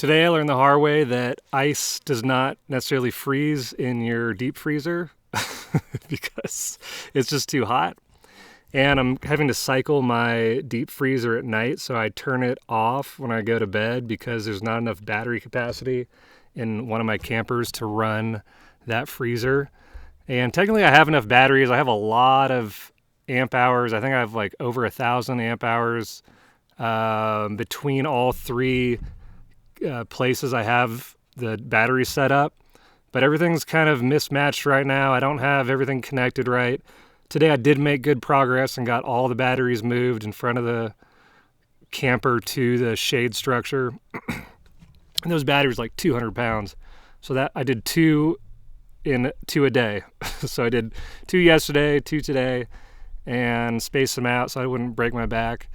Today I learned the hard way that ice does not necessarily freeze in your deep freezer because it's just too hot. And I'm having to cycle my deep freezer at night, so I turn it off when I go to bed because there's not enough battery capacity in one of my campers to run that freezer. And technically I have enough batteries. I have a lot of amp hours. I think I have like over 1,000 amp hours between all three places I have the battery set up, but everything's kind of mismatched right now. I don't have everything connected right. Today I did make good progress and got all the batteries moved in front of the camper to the shade structure. And those batteries like 200 pounds. So that I did two a day. So I did 2 yesterday, 2 today, and spaced them out so I wouldn't break my back,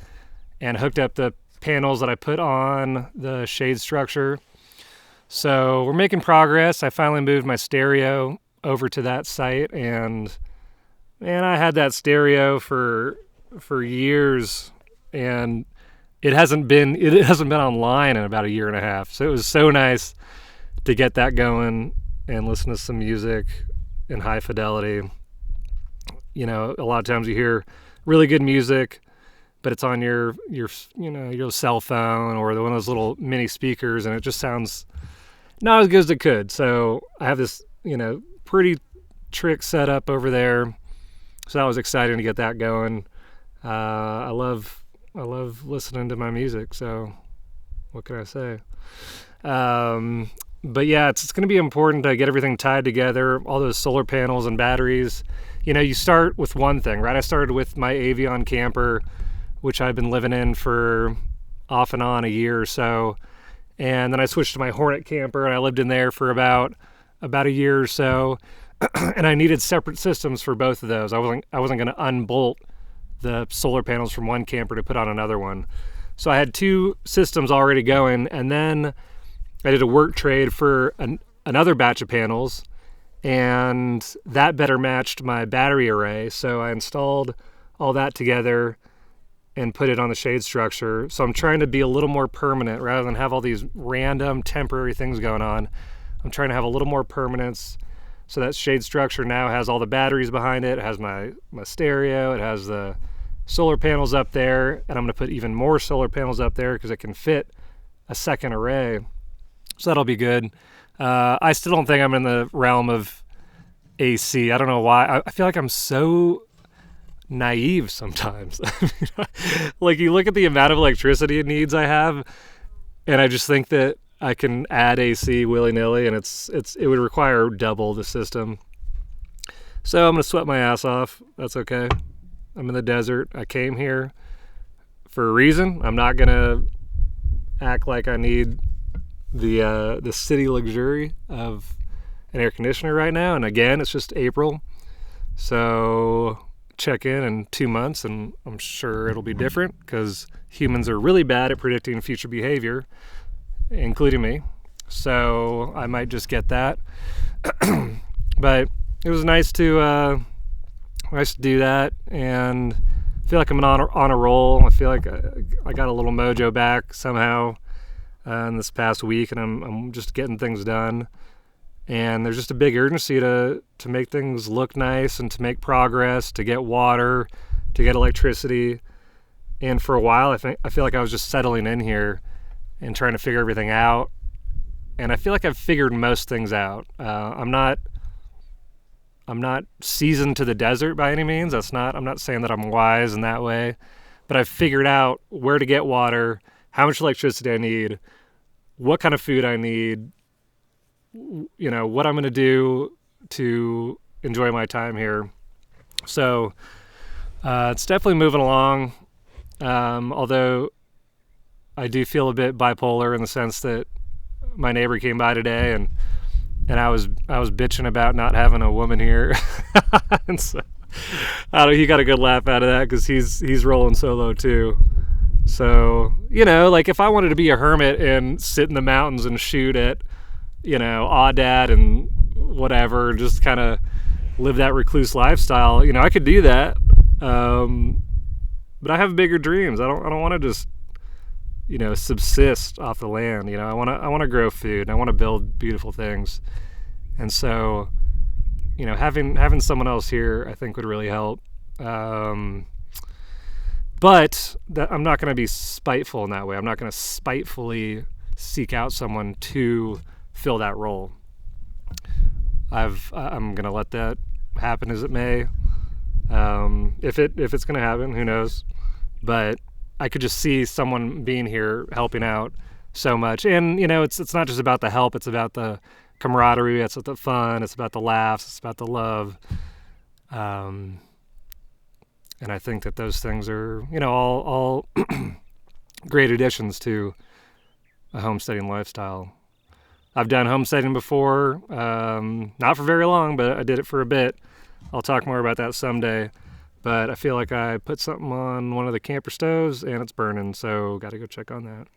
and hooked up the panels that I put on the shade structure. So we're making progress. I finally moved my stereo over to that site, and I had that stereo for years, and it hasn't been online in about a year and a half. So it was so nice to get that going and listen to some music in high fidelity. You know, a lot of times you hear really good music, but it's on your cell phone or one of those little mini speakers, and it just sounds not as good as it could. So I have this, pretty trick set up over there. So that was exciting to get that going. I love listening to my music. So what can I say? But yeah, it's going to be important to get everything tied together, all those solar panels and batteries. You start with one thing, right? I started with my Avion camper, which I've been living in for off and on a year or so. And then I switched to my Hornet camper, and I lived in there for about a year or so. And I needed separate systems for both of those. I wasn't going to unbolt the solar panels from one camper to put on another one. So I had 2 systems already going, and then I did a work trade for another batch of panels, and that better matched my battery array. So I installed all that together and put it on the shade structure. So I'm trying to be a little more permanent rather than have all these random temporary things going on. I'm trying to have a little more permanence. So that shade structure now has all the batteries behind it. It has my stereo. It has the solar panels up there. And I'm going to put even more solar panels up there because it can fit a second array. So that'll be good. I still don't think I'm in the realm of AC. I don't know why. I feel like I'm so naive sometimes. Like, you look at the amount of electricity it needs I have, and I just think that I can add AC willy-nilly, and it would require double the system. So I'm gonna sweat my ass off. That's okay. I'm in the desert. I came here for a reason. I'm not gonna act like I need the city luxury of an air conditioner right now. And again, it's just April, so check in 2 months and I'm sure it'll be different, because humans are really bad at predicting future behavior, including me. So I might just get that. But it was nice to do that, and I feel like I'm on a roll. I feel like I got a little mojo back somehow in this past week, and I'm just getting things done. And there's just a big urgency to make things look nice and to make progress, to get water, to get electricity. And for a while, I feel like I was just settling in here and trying to figure everything out. And I feel like I've figured most things out. I'm not seasoned to the desert by any means. I'm not saying that I'm wise in that way, but I've figured out where to get water, how much electricity I need, what kind of food I need, what I'm going to do to enjoy my time here. So it's definitely moving along, although I do feel a bit bipolar in the sense that my neighbor came by today, and I was bitching about not having a woman here. And so he got a good laugh out of that, because he's rolling solo too. So, like, if I wanted to be a hermit and sit in the mountains and shoot at Aoudad and whatever, just kind of live that recluse lifestyle, I could do that. But I have bigger dreams. I don't want to just subsist off the land. I want to grow food. I want to build beautiful things. And so, having someone else here, I think would really help. But I'm not going to be spiteful in that way. I'm not going to spitefully seek out someone to fill that role. I'm going to let that happen as it may. If it's going to happen, who knows? But I could just see someone being here helping out so much. And it's not just about the help. It's about the camaraderie. It's about the fun. It's about the laughs. It's about the love. And I think that those things are all great additions to a homesteading lifestyle. I've done homesteading before, not for very long, but I did it for a bit. I'll talk more about that someday. But I feel like I put something on one of the camper stoves and it's burning, so got to go check on that.